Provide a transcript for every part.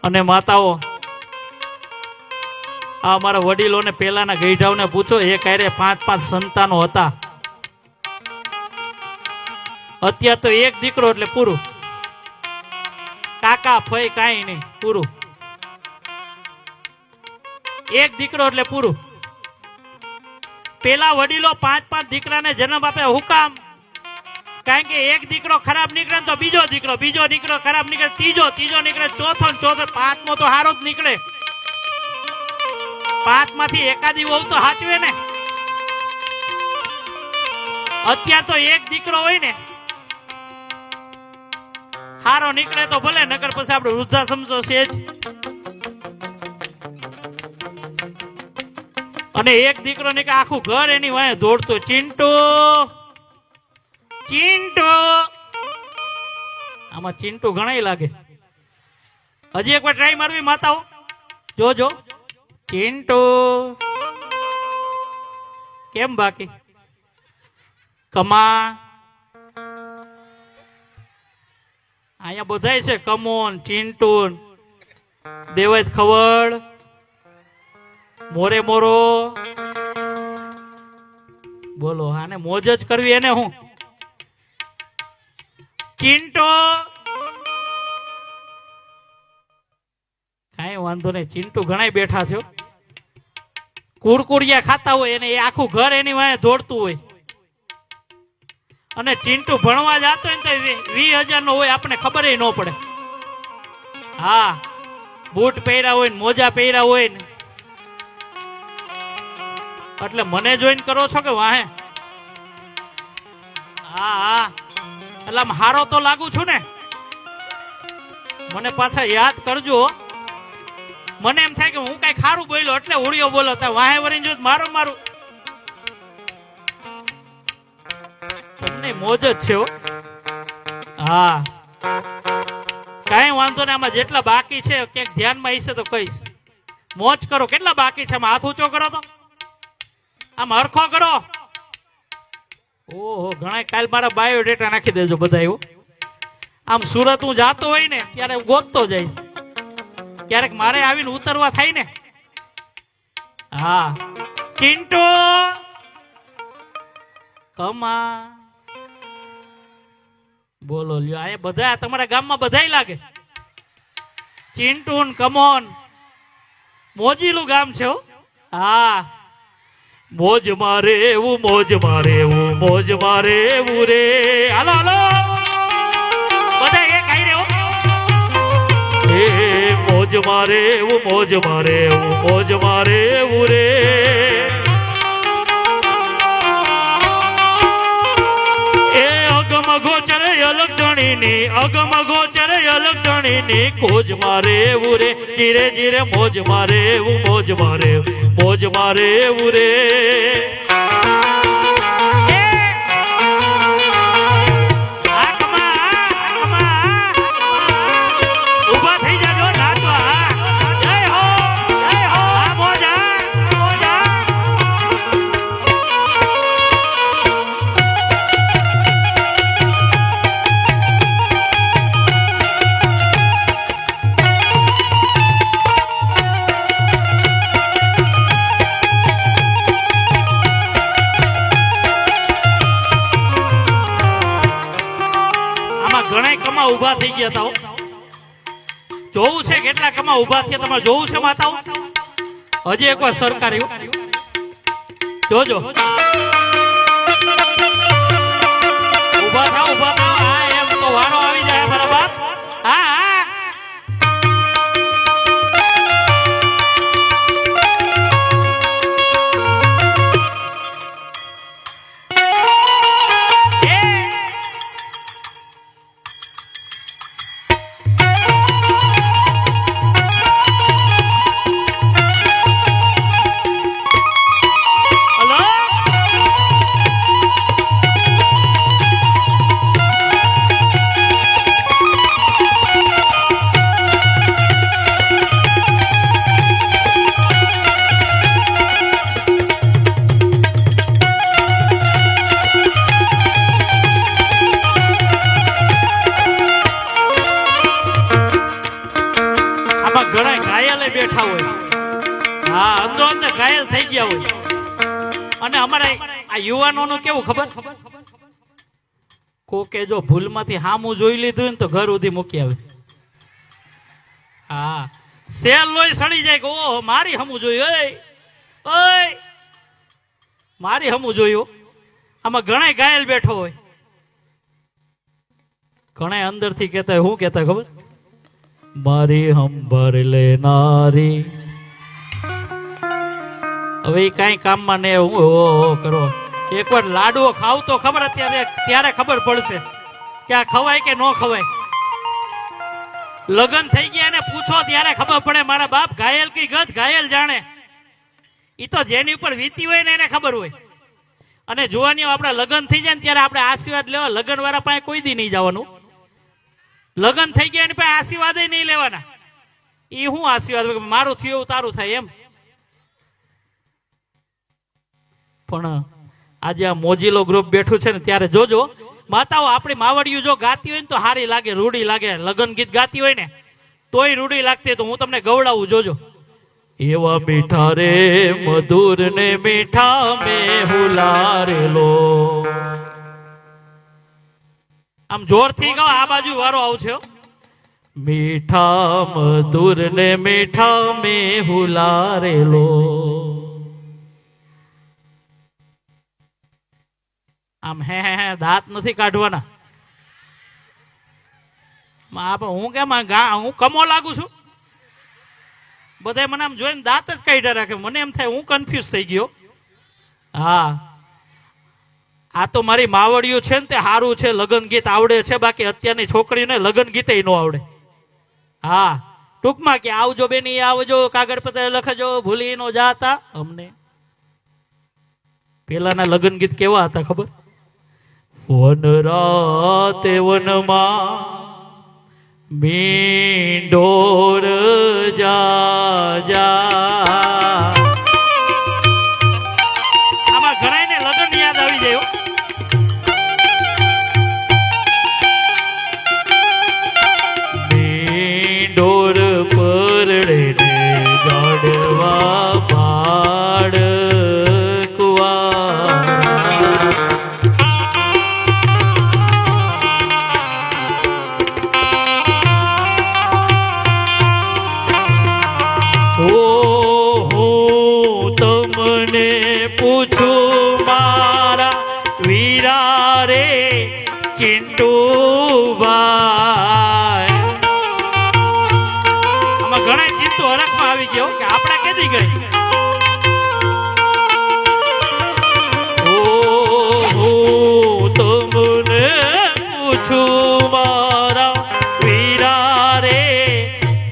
અને માતાઓ, આ અમારા વડીલોને પેલાના ગઈઢાઓને પૂછો, એ કાયરે 5-5 સંતાનો હતા. અત્યારે તો એક દીકરો એટલે પૂરું. કાકા ફઈ કાંઈ નહીં, પૂરું. એક દીકરો એટલે પૂરું. પેલા વડીલો 5-5 દીકરાને જન્મ આપે. હું કામ? કારણ કે એક દીકરો ખરાબ નીકળે તો બીજો દીકરો ખરાબ નીકળે, ત્રીજો નીકળે, ચોથો, પાંચમો તો હારો જ નીકળે. 5 માંથી એકાદી વહુ તો હાચવે ને. અત્યારે તો એક દીકરો હોય ને હારો નીકળે તો ભલે, નકર પછી આપણે વૃદ્ધાશ્રમ તો છે જ. અને એક દીકરો નીકળે આખું ઘર એની વાંહે દોડતો, ચિંટુ. આમાં ચિંટુ ઘણાય લાગે. હજી એક વાર ટ્રાય મારવી માતાઓ, જોજો. ચિંટુ કેમ બાકી? કમા અહીંયા બધાય છે. કમોન, ચિંટુ, દેવત ખવડ, મોરે મોરો. બોલો, આને મોજ જ કરવી એને. હું ચિંટુ, કઈ વાંધો નહીં. ચિંટુ ઘણા બેઠા છો. કુરકુરિયા ખાતા હોય એને આખું ઘર એની વાંહે દોડતું હોય. અને ચિંટુ ભણવા જતો હોય ને તો 20,000 નો હોય, આપણે ખબર ન પડે. હા, બૂટ પહેર્યા હોય ને મોજા પહેર્યા હોય ને. એટલે મને જોઈન કરો છો કે વાહે? હા, એટલે આમ હારો તો લાગુ છું ને. મને પાછા યાદ કરજો. મને એમ થાય કે હું કઈ ખારું બોલ્યો એટલે ઉડિયો બોલો. વાહે વરીને જો મારું તમને મોજ જ છે. હા, કઈ વાંધો ને. આમાં જેટલા બાકી છે ક્યાંક ધ્યાનમાં હશે તો કહીશ. મોજ કરો. કેટલા બાકી છે? આમાં હાથ ઊંચો કરો તો, આમ હરખો કરો. ઓહો, ઘણા. કાલ મારા બાયોડેટા નાખી દેજો બધા. એવું આમ સુરત હું જાતો હોય ને ત્યારે ગોતતો જઈશ. ક્યારેક મારે આવીને ઉતરવા થાય ને. હા, ચિંટુ, કમા. બોલો લ્યો, આ બધા તમારા ગામમાં બધાય લાગે. ચિંટુ ને કમોન. મોજીલું ગામ છે. હા, મોજ મારે એવું, મોજ મારે એવું, મોજ મારે એવું રે. હાલો હાલો બધા એક આઈ રે. મોજ મારે એવું, મોજ મારે એવું, મોજ મારે એવું રે. એ અગમ ગોચર અલગ ધણીની, અગમ ગોચર અલગ ધણીની, કોજ મારે એવું રે. ધીરે ધીરે મોજ મારે એવું, મોજ મારે, મોજ મારે એવું રે. ઉભા થઈ ગયા હતા. જોવું છે કેટલા કમા ઉભા થયા તમારે જોવું છે માતાઓ? હજી એક વાર સરકાર જોજો. ઉભા થાવ, ઉભા થાવ. હા, એમ તો વારો આવી જાય મારા બાપ. હા હા, બેઠા હોય, હા અંદરો અંદર ઘાયલ થઈ ગયા હોય. અને અમારા આ યુવાનોનું કેવું ખબર, કોકે જો ભૂલમાંથી હામું જોઈ લીધું ને તો ઘર સુધી મૂકી આવે. હા સેલ લોહી સડી જાય કે ઓહો મારી હમું જોયું, ઓય મારી હમું જોયું. આમાં ઘણા ઘાયલ બેઠો હોય, ઘણા અંદર થી કેતા હોય, શું કેતા ખબર, મારી હંભર લેનારી. હવે કઈ કામમાં ને હું કરો, એકવાર લાડવો ખાવ તો ખબર, અત્યારે ત્યારે ખબર પડશે કે આ ખવાય કે ન ખવાય. લગ્ન થઈ ગયા એને પૂછો ત્યારે ખબર પડે. મારા બાપ ઘાયલ કી ગત ઘાયલ જાણે. ઈ તો જેની ઉપર વીતી હોય ને એને ખબર હોય. અને જોવાની આપણા લગ્ન થઈ જાય ને ત્યારે આપણે આશીર્વાદ લેવા લગ્ન વાળા પાસે કોઈ દી નહીં જવાનું. લગ્ન થઈ ગયા એની પાસે આશીર્વાદ નહીં લેવાના. ઈ હું આશીર્વાદ, મારું થયું એવું તારું થાય એમ. પણ આજે આ મોજીલો ગ્રુપ બેઠું છે ને ત્યારે જોજો માતાઓ આપણી માવડિયું જો ગાતી હોય ને તો હારી લાગે, રૂડી લાગે. લગ્ન ગીત ગાતી હોય ને તોય રૂડી લાગતી. તો હું તમને ગવડાવું, જોજો. એવા મીઠા રે મધુર ને મીઠા મેં હુલારેલો. આમ જોરથી ગાઓ, આ બાજુ વારો આવશે. મીઠા મધુર ને મીઠા મેં હુલારેલો. આમ હે દાંત નથી કાઢવાના. હું કેમ હું કમો લાગુ છું? બધા મને આમ જોઈને દાંત જ કાઢ્યા રાખે. મને એમ થાય હું કન્ફ્યુઝ થઈ ગયો. હા આ તો મારી માવડિયું છે ને તે સારું છે, લગ્ન ગીત આવડે છે. બાકી અત્યારની છોકરીઓને લગ્ન ગીતે ન આવડે. હા ટૂંકમાં કે આવજો બેની, આવજો, કાગળ પત્ર લખજો, ભૂલી નો જાતા અમને. પેલાના લગ્ન ગીત કેવા હતા ખબર? વન રાતે વનમાં મીંડોર જા જા. આમાં ઘણાને લગ્ન યાદ આવી જાય. મીંડોર પરડે ને ગાડવા બાળ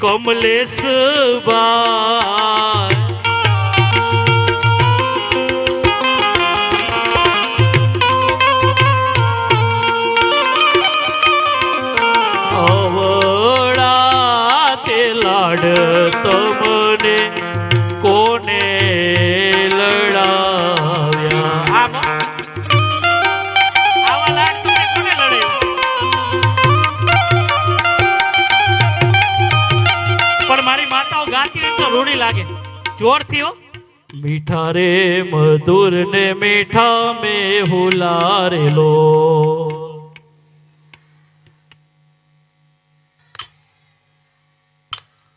કમલેશ બાઈ. અવળા તે લાડ તમને કોને લડાવ્યા? આવા લાડ તમને કોને લડાવ્યા? પણ મારી માતાઓ ગાતી હોય તો રૂડી લાગે. જોરથી હો. મીઠા રે મધુર ને મીઠા મેં હુલારેલો.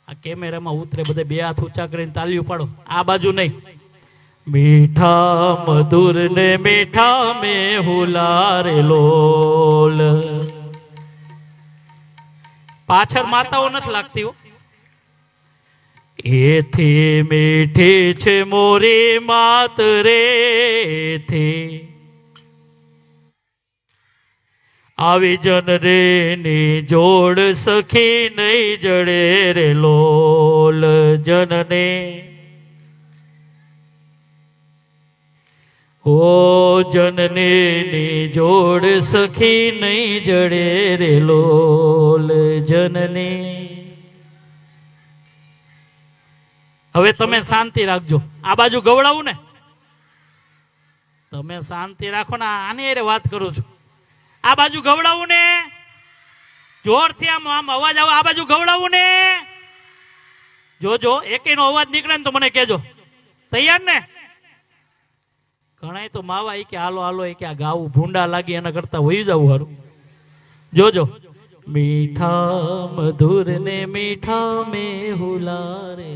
આ કેમેરામાં ઉતરે, બધે બે હાથ ઊંચા કરીને તાલીઓ પાડો. આ બાજુ નહીં. મીઠા મધુર ને મીઠા મેં હુલારેલો. પાછળ માતાઓ નથી લાગતી હો. એથી મીઠી છે મોરી માત રે થી, આવી જન રે ની જોડ સખી નહીં જડે રે લોલ જનને. ઓ જનને ની જોડ સખી નહીં જડે રે લોલ જનને. હવે તમે શાંતિ રાખજો. આ બાજુ ગવડાવું ને, તમે શાંતિ રાખો ને. આની અરે વાત કરું છું. આ બાજુ ગવડાવું ને, જોરથી આમ આમ અવાજ આવે. આ બાજુ ગવડાવું ને, જોજો એકેયનો અવાજ નીકળે ને તો મને કહેજો. તૈયાર ને? ઘણા તો માવા એ કે હાલો હાલો એ કે આ ગાવું ભૂંડા લાગી એના કરતા વહી જવું હારું. જોજો. મીઠા મધુર ને મીઠા મેં હુલારે.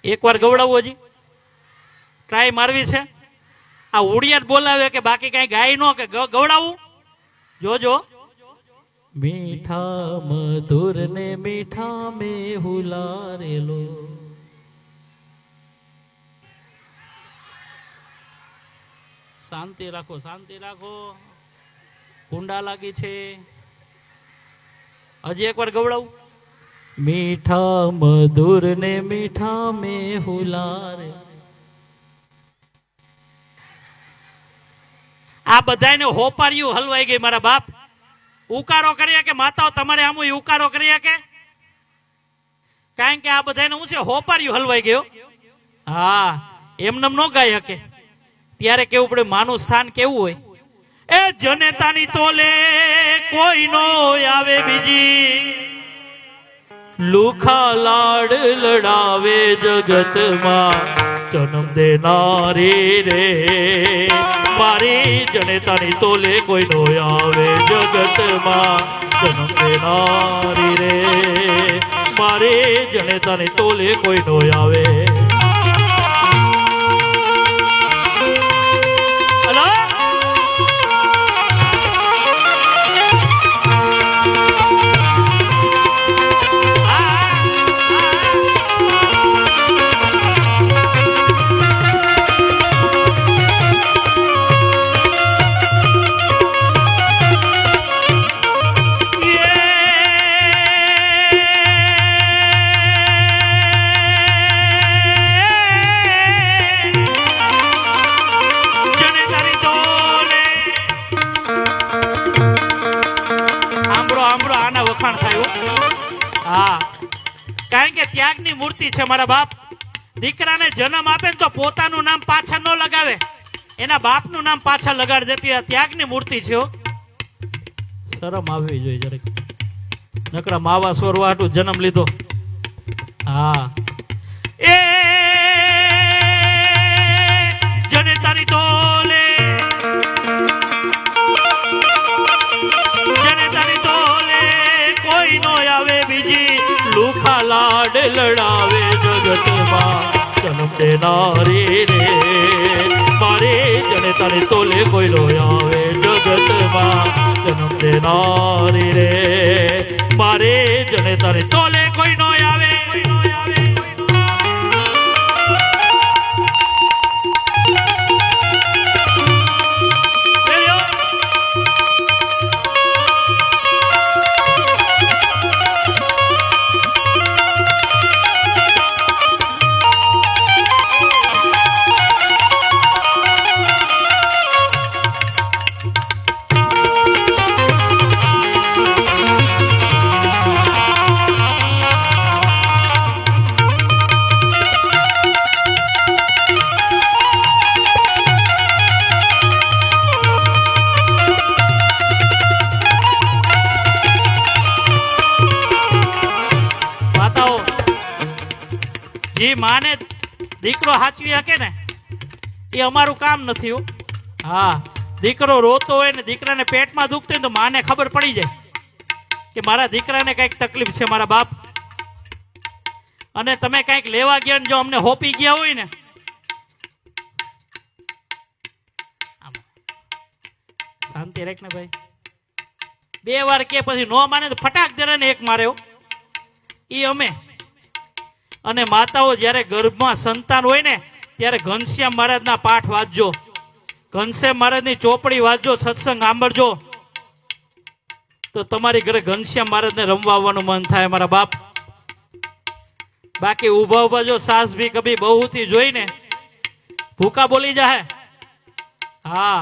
એક વાર ગવડાવવું હજી ટ્રાય મારવી છે. આ ઉડિયા જ બોલાવે કે બાકી કઈ ગાય નો કે ગવડાવું. જોજો. મીઠા મધુર ને મીઠા મેં હુલારેલો. શાંતિ રાખો, શાંતિ રાખો. કુંડા લાગી છે. હજી એક વાર ગવડાવું. મીઠા મધુર ને મીઠા મેં હુલારે. આ બધાને હોપાર્યું હલવાઈ ગઈ મારા બાપ. ઉકારો કરી કે માતાઓ તમારે આમ ઉકારો કરી કે? કારણ કે આ બધાને હું છે હોપાર્યું હલવાઈ ગયો. હા, એમને ન ગાઈ શકે. ત્યારે કેવું પડે, માનું સ્થાન કેવું હોય. એ જનેતાની તોલે કોઈ નો આવે બીજી, લુખા લાડ લડાવે જગતમાં જન્મ દેનારી રે. મારી જનેતાની તોલે કોઈ નો આવે જગતમાં જન્મ દેનારી રે. મારી જનેતાની તોલે કોઈ નો આવે. કારણ કે ત્યાગની મૂર્તિ છે મારા બાપ. દીકરાને જન્મ આપે ને તો પોતાનું નામ પાછળ ન લગાવે, એના બાપનું નામ પાછળ લગાડી દેતી. ત્યાગની મૂર્તિ છે. શરમ આવવી જોઈએ જરાક. નકરા માવા સોરવા હાટુ જન્મ લીધો. હા, એ જનેતાની તોલે કોઈ નો આવે બીજી, લુખા લાડ લડાવે જગતમાં જન્મ દેનારી રે. મારે જનેતાની તોલે કોઈ નો આવે જગતમાં જન્મ દેનારી રે. મારે જનેતાની તોલે કોઈ નો આવે. જે માને દીકરો હાચવી શકે ને એ અમારું કામ નથી. હા, દીકરો રોતો હોય ને દીકરાને પેટમાં દુખતું હોય તો માને ખબર પડી જાય કે મારા દીકરાને કઈક તકલીફ છે મારા બાપ. અને તમે કઈક લેવા ગયા ને જો અમને હોપી ગયા હોય ને, શાંતિ રાખ ને ભાઈ. 2 વાર કે પછી નો માને તો ફટાક દે ને એક માર્યો. એ અમે અને માતાઓ જ્યારે ગર્ભમાં સંતાન હોય ને ત્યારે ઘનશ્યામ મહારાજના પાઠ વાંચજો, ઘનશ્યામ મહારાજની ચોપડી વાંચજો, સત્સંગ સાંભળજો તો તમારી ઘરે ઘનશ્યામ મહારાજને રમવા આવવાનું મન થાય મારા બાપ. બાકી ઉભા ઉભા જો સાસ ભી કભી બહુથી જોઈને ભૂકા બોલી જાય. હા,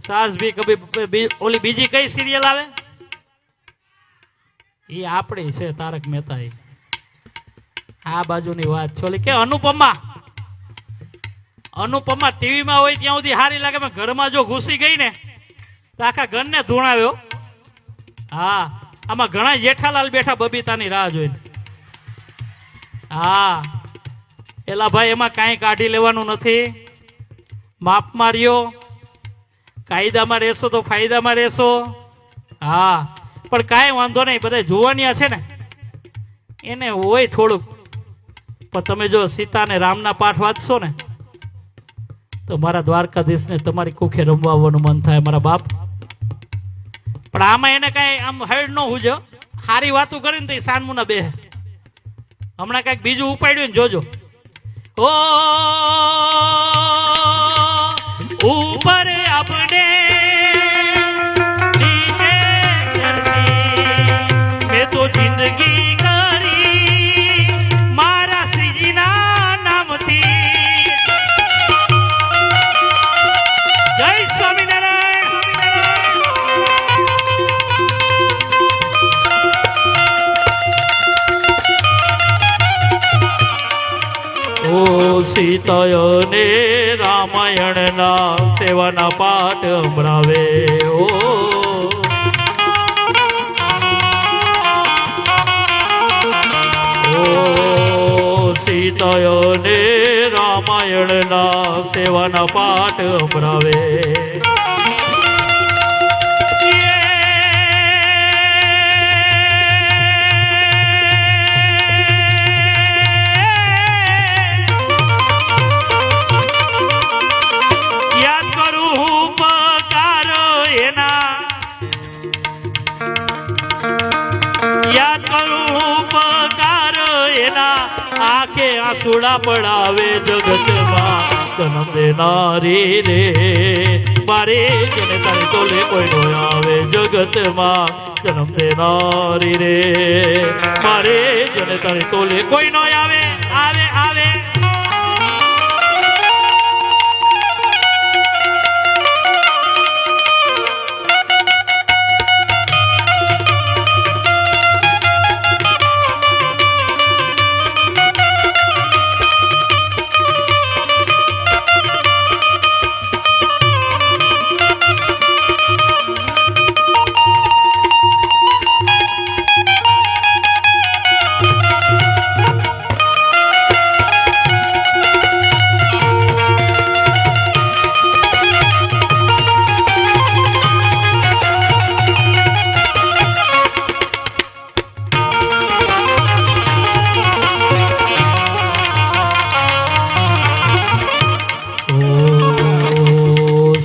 સાસ ભી કભી. ઓલી બીજી કઈ સિરિયલ આવે એ આપણી છે, તારક મહેતા. આ બાજુની વાત છે. ઓલી કે અનુપમા. અનુપમા ટીવીમાં હોય ત્યાં સુધી સારી લાગે, પણ ઘરમાં જો ઘૂસી ગઈ ને તો આખા ઘરને ધૂણાવ્યો. હા, આમાં ઘણા જેઠાલાલ બેઠા બબીતાની રાહ જોઈને. હા, એલા ભાઈ એમાં કાંઈ કાઢી લેવાનું નથી. માપ માર્યો, કાયદામાં રહેશો તો ફાયદામાં રહેશો. હા, પણ કાંઈ વાંધો નહીં, બધા જોવાનિયા છે ને એને હોય થોડુંક. પણ તમે જો સીતા અને રામના પાઠ વાંચશો ને તો મારા દ્વારકાધીશને તમારી કુખે રમવાનું મન થાય મારા બાપ. પણ આમાં એને કાંઈ આમ હાઈડ ન હુજો, સારી વાતું કરીને તો સાનમુના બે હમણાં કાંઈક બીજું ઉપાડ્યું ને જોજો. ઓ ઉપર આપણે નીચે ચડતી મેં તો જિંદગી કરી મારા શ્રીજીના નામથી. જય સ્વામિનારાયણ. ઓ સીતાયને રામાયણના સેવાના પાઠ સંભળાવે. ઓ સીતાયને રામાયણના સેવાના પાઠ સંભળાવે. આંખે આંસુડા પડાવે જગતમાં જન્મ દેનારી રે મારે જેને તારી તોલે કોઈ નો આવે. જગતમાં જન્મ દેનારી રે મારે જેને તારી તોલે કોઈ નો આવે. આવે આવે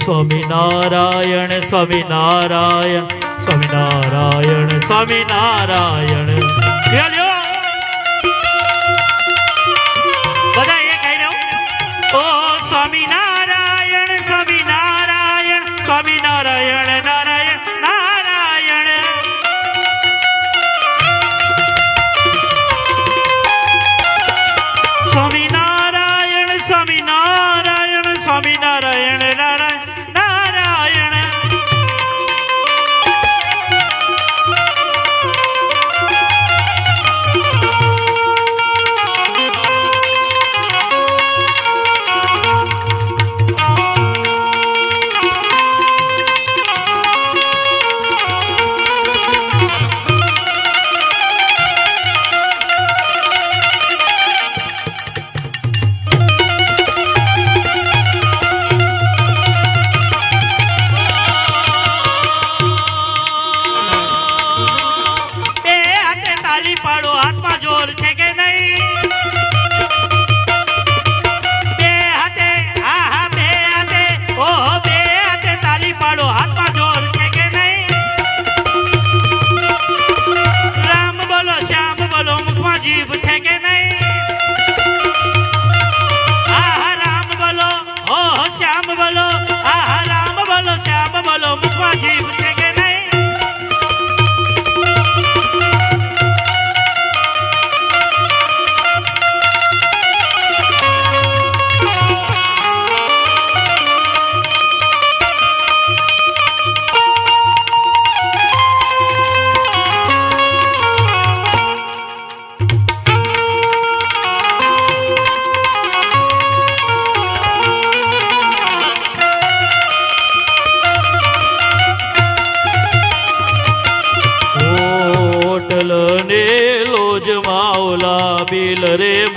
સ્વામિનારાયણ સ્વામિનારાયણ સ્વામિનારાયણ સ્વામિનારાયણ. બધા એ કહી દઉં. ઓ સ્વામિનારાયણ સ્વામિનારાયણ સ્વામિનારાયણ નારાયણ નારાયણ. સ્વામિનારાયણ સ્વામિનારાયણ સ્વામિનારાયણ નારાયણ.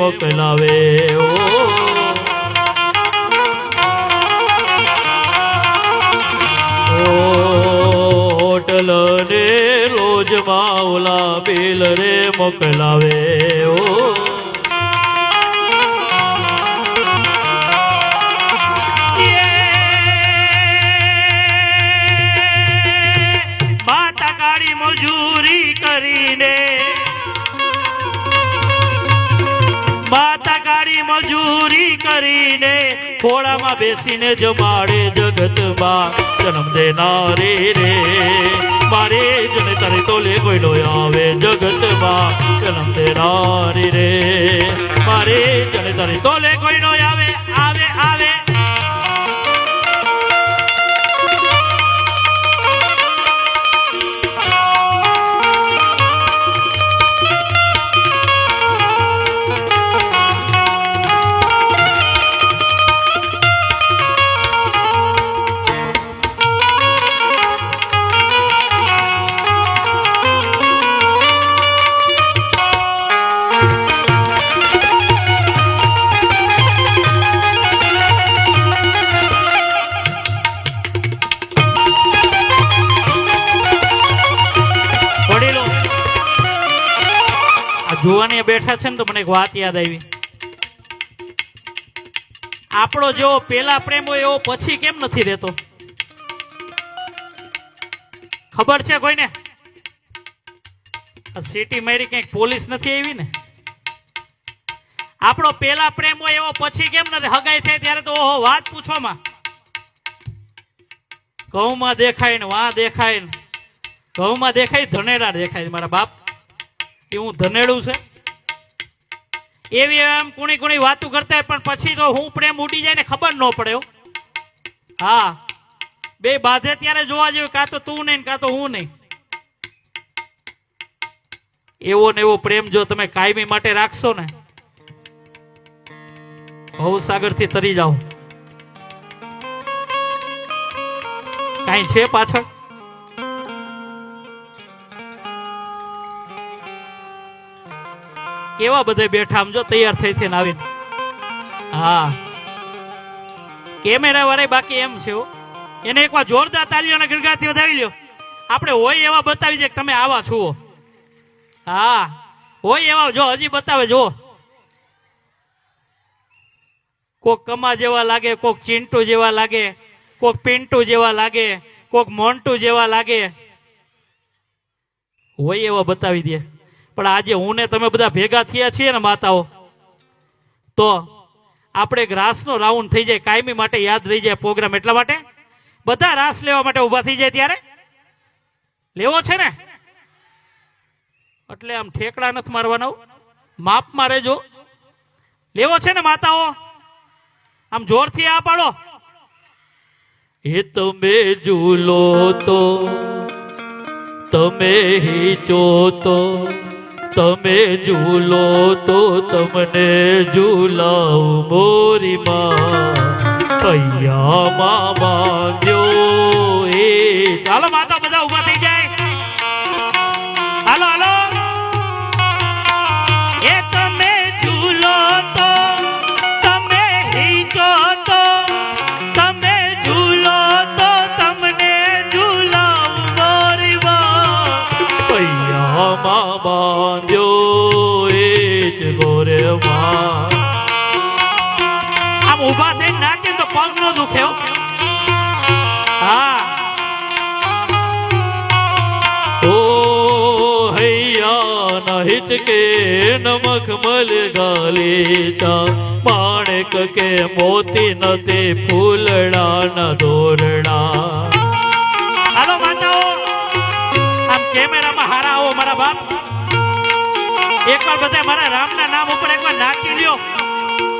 મોકલાવે ઓ હોટલ ને રોજ માવલા બિલ રે મોકલાવે ઓ માતા કાળી મજૂરી કરીને માતા કાળી મજૂરી કરીને ખોળામાં બેસીને જમાડે જગતમાં જન્મ દેનારી રે મારે જને તારી તોલે કોઈ નો આવે જગતમાં જન્મ દેનારી રે મારે જને તારી તોલે કોઈ નો આવે આવે આવે જુવાની બેઠા છે ને તો મને એક વાત યાદ આવી આપણો જેવો પેલા પ્રેમ હોય એવો પછી કેમ નથી રહેતો ખબર છે કોઈને સિટી મારી કઈક પોલીસ નથી આવી ને આપણો પેલા પ્રેમ હોય એવો પછી કેમ નથી હગાઈ થાય ત્યારે તો ઓહો વાત પૂછોમાં ઘઉંમાં દેખાય ને વાં દેખાય ને ઘઉંમાં દેખાય ધનેડા દેખાય મારા બાપ એ હું ધનેડું છે એવી એમ કુણી કુણી વાતું કરતા પણ પછી તો હું પ્રેમ ઉડી જાય ને ખબર ન પડે હા બે બાધે ત્યારે જોવા જેવું કાં તો તું નહીં કાં તો હું નહીં એવો ને એવો પ્રેમ જો તમે કાયમી માટે રાખશો ને ભવસાગર થી તરી જાઓ કાઈ છે પાછળ કેવા બધા બેઠા આમ જો તૈયાર થઈ થઈને આવીને હા કેમેરા વાળા બાકી એમ છે એને એકવાર જોરદાર તાલીઓના ગણગાથી વધાવી લ્યો આપણે હોય એવા બતાવી દે કે તમે આવા છો હા હોય એવા જો હજી બતાવે જો કોક કમા જેવા લાગે કોક ચિંટુ જેવા લાગે કોક પિન્ટુ જેવા લાગે કોક મોન્ટુ જેવા લાગે હોય એવા બતાવી દે પણ આજે હું ને તમે બધા ભેગા થયા છીએ ને માતાઓ તો આપણે એક રાસનો રાઉન્ડ થઈ જાય કાયમી માટે યાદ રહી જાય પ્રોગ્રામ એટલા માટે બધા રાસ લેવા માટે ઉભા થઈ જાય ત્યારે લેવો છે ને એટલે આમ ઠેકડા નથી મારવાના માપમાં રહેજો લેવો છે ને માતાઓ આમ જોરથી આ પાડો એ તમે ઝૂલો તો તમે હીચો તો તમે ઝૂલો તો તમને ઝૂલાવ મોરી માં કૈયામાં બાંધ્યો એ ચાલો માતા બધા ઉભા થઈ જાય હાલો હાલો એ તમે ઝૂલો તો તમે હીચો તો તમે ઝૂલો તો તમને ઝૂલાવ મોરી માં કૈયામાં બાંધ્યો એ જ ગોરે માં આમ ઉભા થઈને નાચે તો પગ નો દુખે હા ઓ હૈયા ના હિચકે નમક મલ ગાલીચા માણેક કે મોતી નથી ફૂલડા ના દોરડા હાલો માતાઓ આમ કેમેરામાં હારા આવો મારા બાપ એકવાર બધા મારા રામના નામ ઉપર એકવાર નાચી લ્યો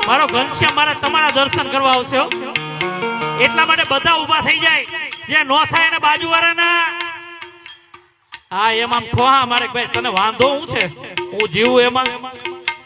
મારો ઘનશ્યામ મારા તમારા દર્શન કરવા આવશે એટલા માટે બધા ઉભા થઈ જાય જે નો થાય એને બાજુવાળાના હા એમ આમ ઠોહા મારે ભાઈ તને વાંધો હું છે હું જીવું એમાં